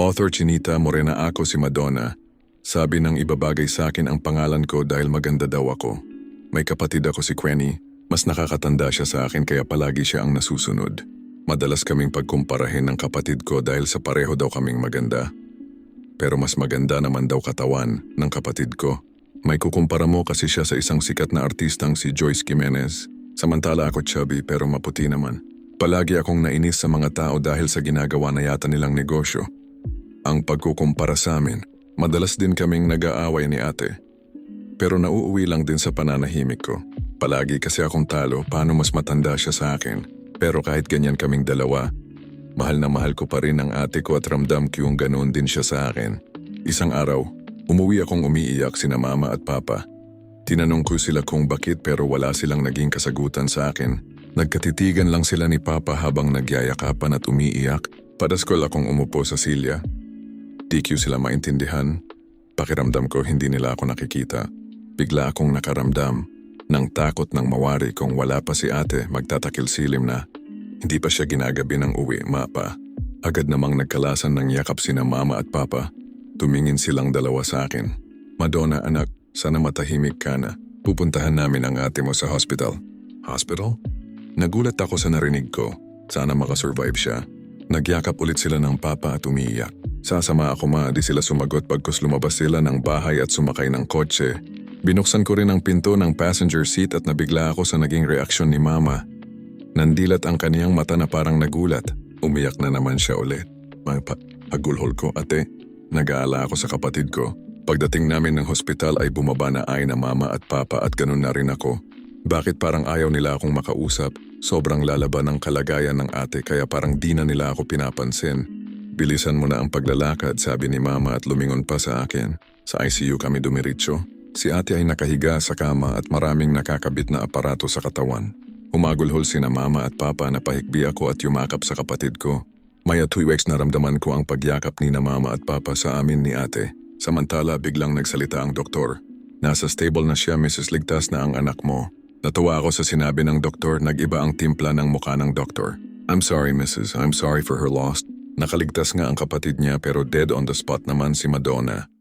Author Chinita Morena ako si Madonna. Sabi ng ibabagay sa akin ang pangalan ko dahil maganda daw ako. May kapatid ako si Quenny. Mas nakakatanda siya sa akin kaya palagi siya ang nasusunod. Madalas kaming pagkumparahin ng kapatid ko dahil sa pareho daw kaming maganda. Pero mas maganda naman daw katawan ng kapatid ko. May kukumpara mo kasi siya sa isang sikat na artistang si Joyce Jimenez. Samantala ako chubby pero maputi naman. Palagi akong nainis sa mga tao dahil sa ginagawa na yata nilang negosyo. Ang pagkukumpara sa amin, madalas din kaming nag-aaway ni ate. Pero nauuwi lang din sa pananahimik ko. Palagi kasi akong talo paano mas matanda siya sa akin. Pero kahit ganyan kaming dalawa, mahal na mahal ko pa rin ang ate ko at ramdam ko yung ganoon din siya sa akin. Isang araw, umuwi akong umiiyak sina mama at papa. Tinanong ko sila kung bakit pero wala silang naging kasagutan sa akin. Nagkatitigan lang sila ni papa habang nagyayakapan at umiiyak. Padaskol akong umupo sa silya. Di ko sila maintindihan. Pakiramdam ko hindi nila ako nakikita. Bigla akong nakaramdam ng takot ng mawari kung wala pa si ate magtatakil silim na. Hindi pa siya ginagabi ng uwi, mapa. Agad namang nagkalasan ng yakap sina mama at papa. Tumingin silang dalawa sa akin. Madonna anak, sana matahimik ka na. Pupuntahan namin ang ate mo sa hospital. Hospital? Nagulat ako sa narinig ko. Sana makasurvive siya. Nagyakap ulit sila ng papa at umiiyak. Sasama ako di sila sumagot pagkos lumabas sila ng bahay at sumakay ng kotse. Binuksan ko rin ang pinto ng passenger seat at nabigla ako sa naging reaksyon ni mama. Nandilat ang kaniyang mata na parang nagulat. Umiyak na naman siya ulit. Pagulhol ko ate, nag-aala ako sa kapatid ko. Pagdating namin ng hospital ay bumaba na ay na mama at papa at ganun na rin ako. Bakit parang ayaw nila akong makausap? Sobrang lalaban ang kalagayan ng ate kaya parang di na nila ako pinapansin. Bilisan mo na ang paglalakad sabi ni mama at lumingon pa sa akin. Sa ICU kami dumiritso. Si ate ay nakahiga sa kama at maraming nakakabit na aparato sa katawan. Humagulhol sina mama at papa na pahikbi ako at yumakap sa kapatid ko. Maya 2 weeks naramdaman ko ang pagyakap ni na mama at papa sa amin ni ate. Samantala biglang nagsalita ang doktor. Nasa stable na siya, Mrs. Ligtas na ang anak mo. Natuwa ako sa sinabi ng doktor, nag-iba ang timpla ng mukha ng doktor. I'm sorry Mrs. I'm sorry for her loss. Nakaligtas nga ang kapatid niya pero dead on the spot naman si Madonna.